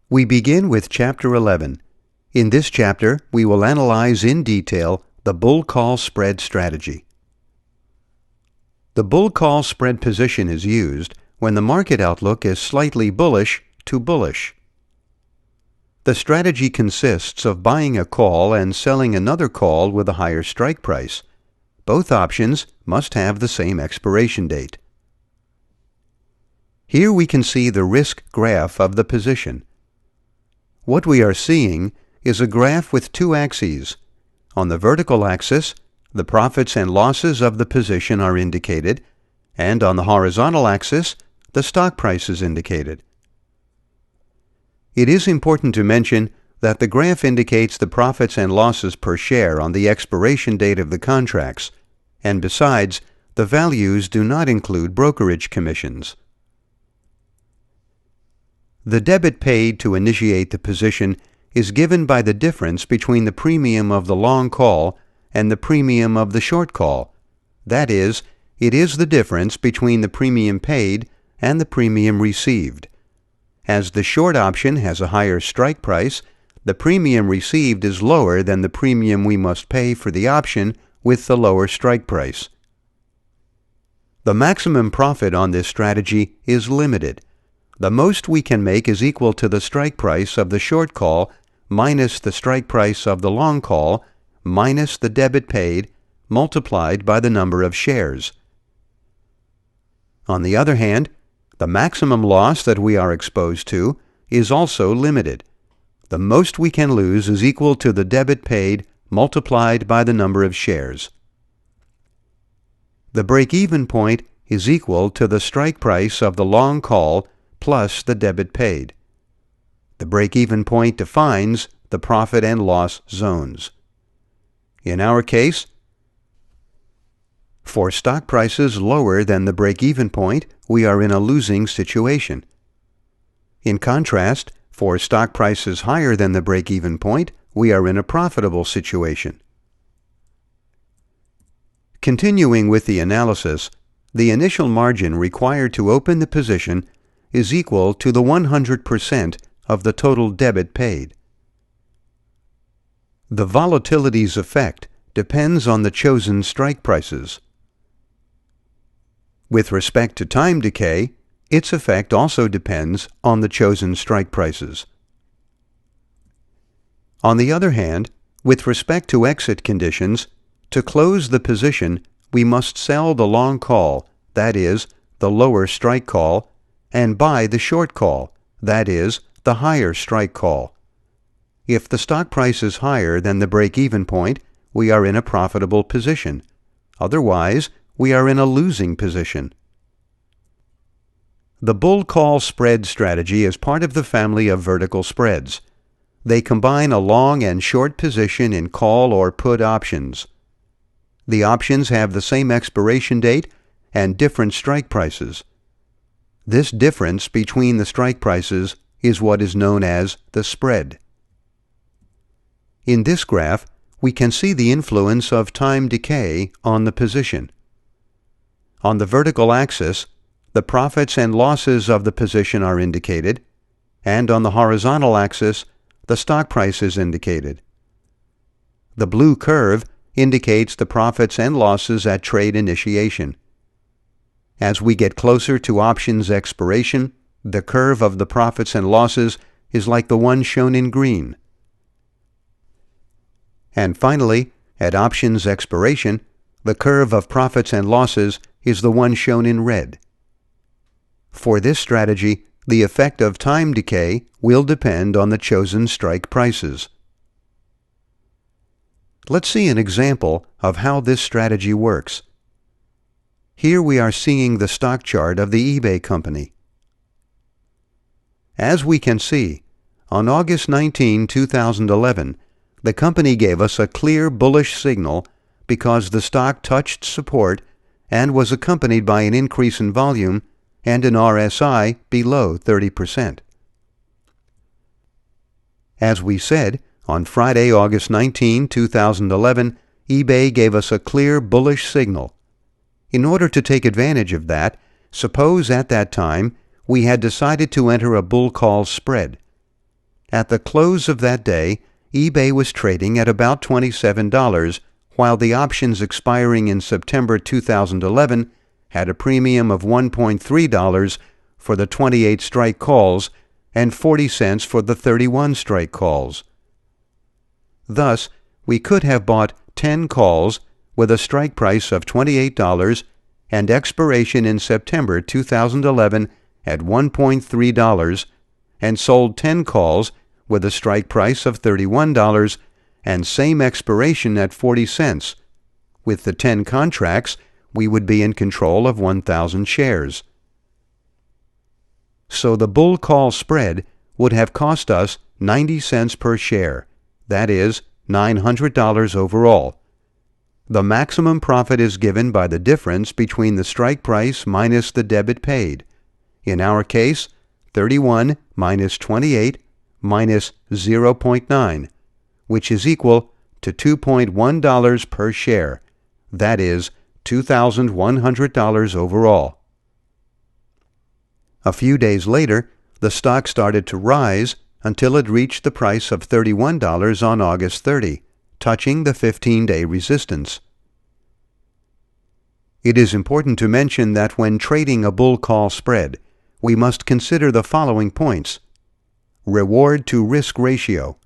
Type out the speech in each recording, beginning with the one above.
We begin with Chapter 11. In this chapter, we will analyze in detail the bull-call spread strategy. The bull-call spread position is used when the market outlook is slightly bullish to bullish. The strategy consists of buying a call and selling another call with a higher strike price. Both options must have the same expiration date. Here we can see the risk graph of the position. What we are seeing is a graph with two axes. On the vertical axis, the profits and losses of the position are indicated, and on the horizontal axis, the stock price is indicated. It is important to mention that the graph indicates the profits and losses per share on the expiration date of the contracts, and besides, the values do not include brokerage commissions. The debit paid to initiate the position is given by the difference between the premium of the long call and the premium of the short call. That is, it is the difference between the premium paid and the premium received. As the short option has a higher strike price, the premium received is lower than the premium we must pay for the option with the lower strike price. The maximum profit on this strategy is limited. The most we can make is equal to the strike price of the short call minus the strike price of the long call minus the debit paid multiplied by the number of shares. On the other hand, the maximum loss that we are exposed to is also limited. The most we can lose is equal to the debit paid multiplied by the number of shares. The break-even point is equal to the strike price of the long call plus the debit paid. The break-even point defines the profit and loss zones. In our case, for stock prices lower than the break-even point, we are in a losing situation. In contrast, for stock prices higher than the break-even point, we are in a profitable situation. Continuing with the analysis, the initial margin required to open the position is equal to the 100% of the total debit paid. The volatility's effect depends on the chosen strike prices. With respect to time decay, its effect also depends on the chosen strike prices. On the other hand, with respect to exit conditions, to close the position, we must sell the long call, that is, the lower strike call, and buy the short call, that is, the higher strike call. If the stock price is higher than the break-even point, we are in a profitable position. Otherwise, we are in a losing position. The bull-call spread strategy is part of the family of vertical spreads. They combine a long and short position in call or put options. The options have the same expiration date and different strike prices. This difference between the strike prices is what is known as the spread. In this graph, we can see the influence of time decay on the position. On the vertical axis, the profits and losses of the position are indicated, and on the horizontal axis, the stock price is indicated. The blue curve indicates the profits and losses at trade initiation. As we get closer to options expiration, the curve of the profits and losses is like the one shown in green. And finally, at options expiration, the curve of profits and losses is the one shown in red. For this strategy, the effect of time decay will depend on the chosen strike prices. Let's see an example of how this strategy works. Here we are seeing the stock chart of the eBay company. As we can see, on August 19, 2011, the company gave us a clear bullish signal because the stock touched support and was accompanied by an increase in volume and an RSI below 30%. As we said, on Friday, August 19, 2011, eBay gave us a clear bullish signal. In order to take advantage of that, suppose at that time we had decided to enter a bull call spread. At the close of that day, eBay was trading at about $27, while the options expiring in September 2011 had a premium of $1.3 for the 28 strike calls and 40 cents for the 31 strike calls. Thus, we could have bought 10 calls with a strike price of $28 and expiration in September 2011 at $1.3 and sold 10 calls with a strike price of $31 and same expiration at 40 cents. With the 10 contracts, we would be in control of 1,000 shares. So the bull call spread would have cost us 90 cents per share, that is, $900 overall. The maximum profit is given by the difference between the strike price minus the debit paid. In our case, 31 minus 28 minus 0.9, which is equal to $2.1 per share, that is, $2,100 overall. A few days later, the stock started to rise until it reached the price of $31 on August 30, touching the 15-day resistance. It is important to mention that when trading a bull call spread, we must consider the following points: reward to risk ratio,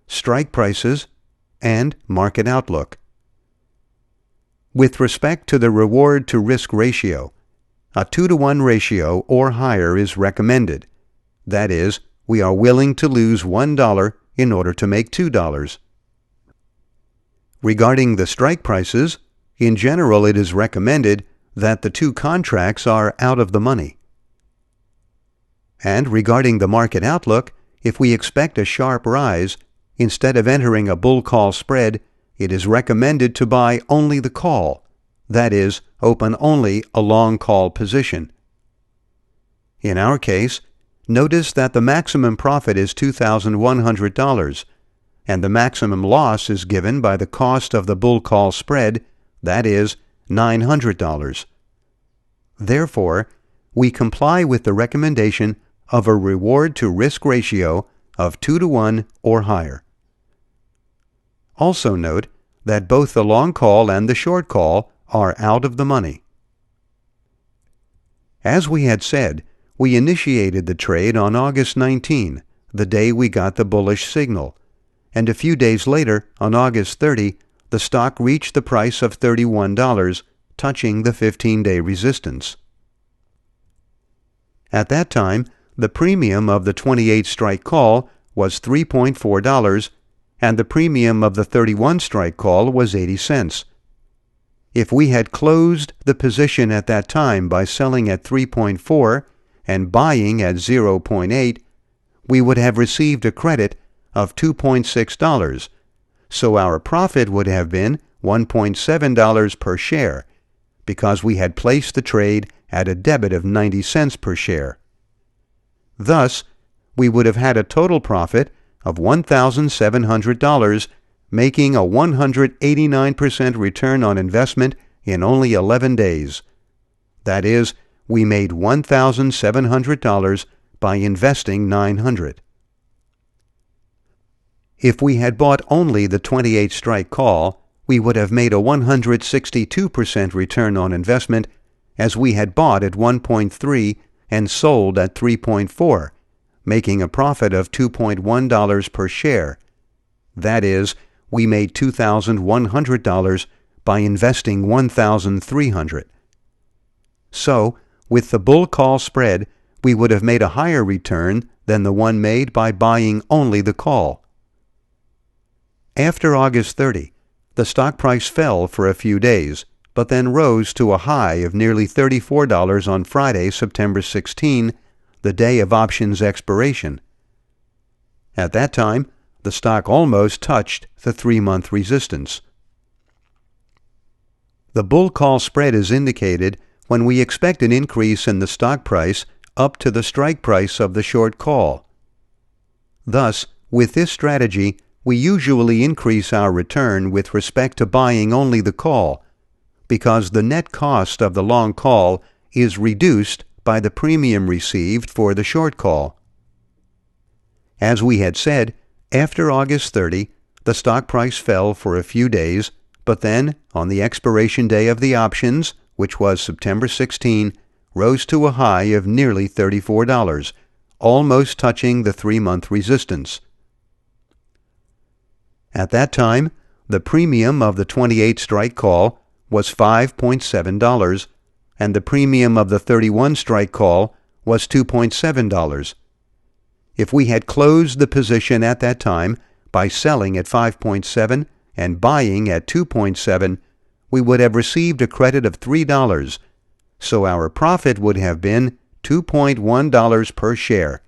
strike prices, and market outlook. With respect to the reward to risk ratio, a 2-to-1 ratio or higher is recommended. That is, we are willing to lose $1 in order to make $2. Regarding the strike prices, in general it is recommended that the 2 contracts are out of the money. And regarding the market outlook, if we expect a sharp rise, instead of entering a bull call spread, it is recommended to buy only the call, that is, open only a long call position. In our case, notice that the maximum profit is $2,100, and the maximum loss is given by the cost of the bull call spread, that is, $900. Therefore, we comply with the recommendation of a reward to risk ratio of 2-to-1 or higher. Also note that both the long call and the short call are out of the money. As we had said, we initiated the trade on August 19, the day we got the bullish signal, and a few days later, on August 30, the stock reached the price of $31, touching the 15-day resistance. At that time, the premium of the 28 strike call was $3.4, and the premium of the 31 strike call was 80 cents. If we had closed the position at that time by selling at 3.4 and buying at 0.8, we would have received a credit of $2.6, so our profit would have been $1.7 per share, because we had placed the trade at a debit of 90 cents per share. Thus, we would have had a total profit of $1,700, making a 189% return on investment in only 11 days. That is, we made $1,700 by investing $900. If we had bought only the 28 strike call, we would have made a 162% return on investment, as we had bought at 1.3 and sold at 3.4, making a profit of $2.1 per share. That is, we made $2,100 by investing $1,300. So, with the bull call spread, we would have made a higher return than the one made by buying only the call. After August 30, the stock price fell for a few days, but then rose to a high of nearly $34 on Friday, September 16, the day of options expiration. At that time, the stock almost touched the 3-month resistance. The bull call spread is indicated when we expect an increase in the stock price up to the strike price of the short call. Thus, with this strategy, we usually increase our return with respect to buying only the call, because the net cost of the long call is reduced by the premium received for the short call. As we had said, after August 30, the stock price fell for a few days, but then, on the expiration day of the options, which was September 16, rose to a high of nearly $34, almost touching the 3-month resistance. At that time, the premium of the 28 strike call was $5.7, and the premium of the 31 strike call was $2.7. If we had closed the position at that time by selling at 5.7 and buying at 2.7, we would have received a credit of $3, so our profit would have been $2.1 per share,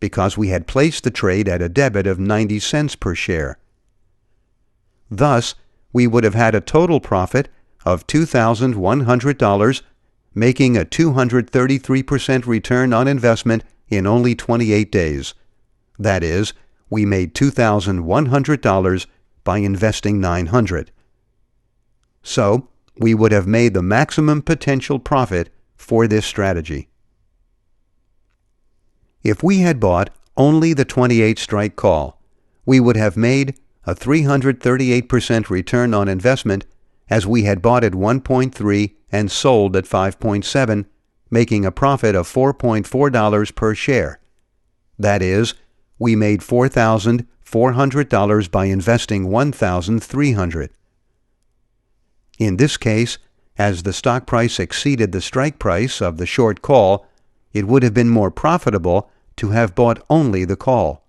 because we had placed the trade at a debit of 90 cents per share. Thus, we would have had a total profit of $2,100, making a 233% return on investment in only 28 days. That is, we made $2,100 by investing $900. So, we would have made the maximum potential profit for this strategy. If we had bought only the 28 strike call, we would have made a 338% return on investment, as we had bought at 1.3 and sold at 5.7, making a profit of $4.4 per share. That is, we made $4,400 by investing $1,300. In this case, as the stock price exceeded the strike price of the short call, it would have been more profitable to have bought only the call.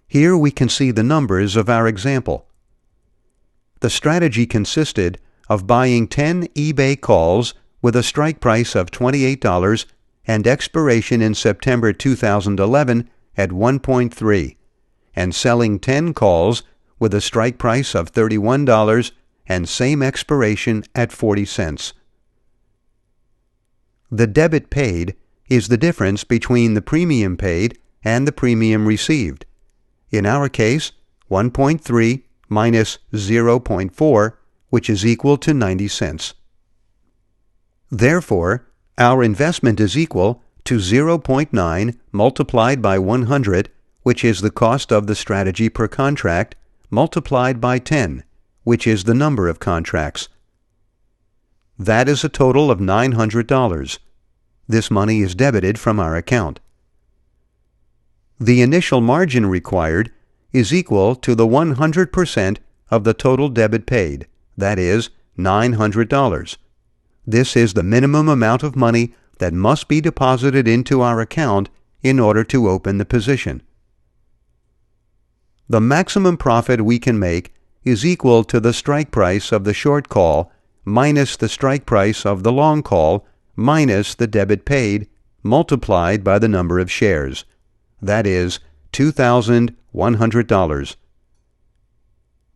Here we can see the numbers of our example. The strategy consisted of buying 10 eBay calls with a strike price of $28 and expiration in September 2011 at 1.3, and selling 10 calls with a strike price of $31 and same expiration at 40 cents. The debit paid is the difference between the premium paid and the premium received. In our case, 1.3 minus 0.4, which is equal to 90 cents. Therefore, our investment is equal to 0.9 multiplied by 100, which is the cost of the strategy per contract, multiplied by 10, which is the number of contracts. That is a total of $900. This money is debited from our account. The initial margin required is equal to the 100% of the total debit paid, that is, $900. This is the minimum amount of money that must be deposited into our account in order to open the position. The maximum profit we can make is equal to the strike price of the short call minus the strike price of the long call minus the debit paid multiplied by the number of shares. That is $2,100.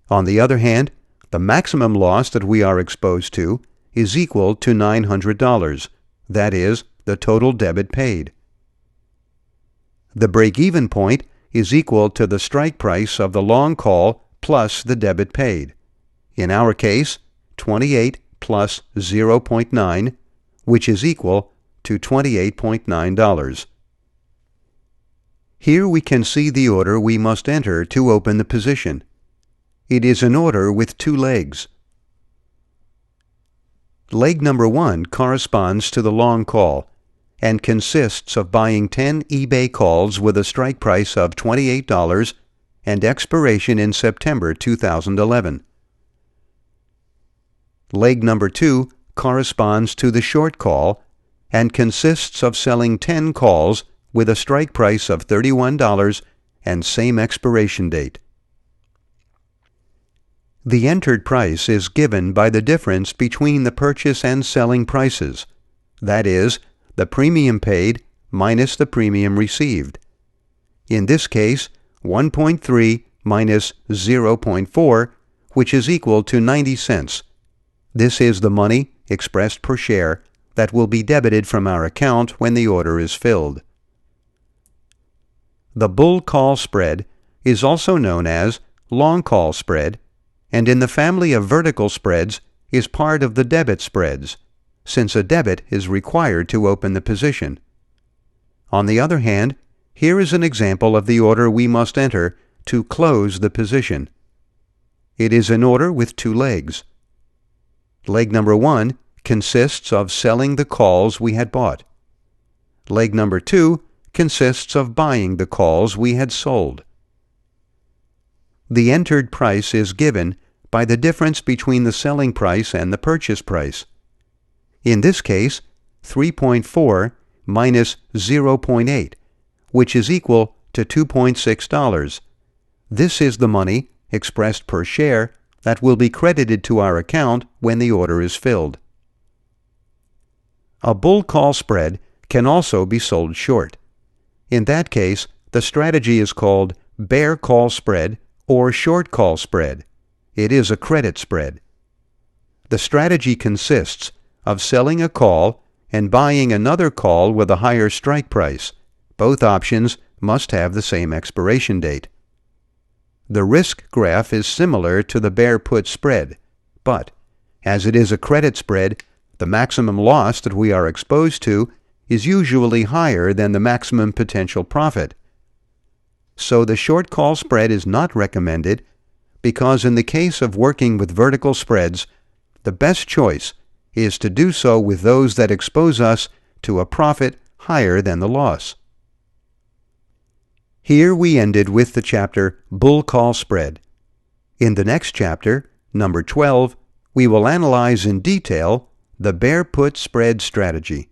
On the other hand, the maximum loss that we are exposed to is equal to $900. That is the total debit paid. The break-even point is equal to the strike price of the long call plus the debit paid. In our case, 28 plus 0.9, which is equal to $28.9. Here we can see the order we must enter to open the position. It is an order with two legs. Leg number 1 corresponds to the long call and consists of buying 10 eBay calls with a strike price of $28 and expiration in September 2011. Leg number 2 corresponds to the short call and consists of selling 10 calls with a strike price of $31 and same expiration date. The entered price is given by the difference between the purchase and selling prices, that is, the premium paid minus the premium received. In this case, 1.3 minus 0.4, which is equal to 90 cents. This is the money, expressed per share, that will be debited from our account when the order is filled. The bull call spread is also known as long call spread, and in the family of vertical spreads is part of the debit spreads, since a debit is required to open the position. On the other hand, Here is an example of the order we must enter to close the position. It is an order with two legs. Leg number 1 consists of selling the calls we had bought. Leg number 2 consists of buying the calls we had sold. The entered price is given by the difference between the selling price and the purchase price. In this case, 3.4 minus 0.8, which is equal to $2.6. This is the money, expressed per share, that will be credited to our account when the order is filled. A bull call spread can also be sold short. In that case, the strategy is called bear call spread or short call spread. It is a credit spread. The strategy consists of selling a call and buying another call with a higher strike price. Both options must have the same expiration date. The risk graph is similar to the bear-put spread, but as it is a credit spread, the maximum loss that we are exposed to is usually higher than the maximum potential profit. So the short call spread is not recommended because in the case of working with vertical spreads, the best choice is to do so with those that expose us to a profit higher than the loss. Here we ended with the chapter Bull Call Spread. In the next chapter, number 12, we will analyze in detail the bear put spread strategy.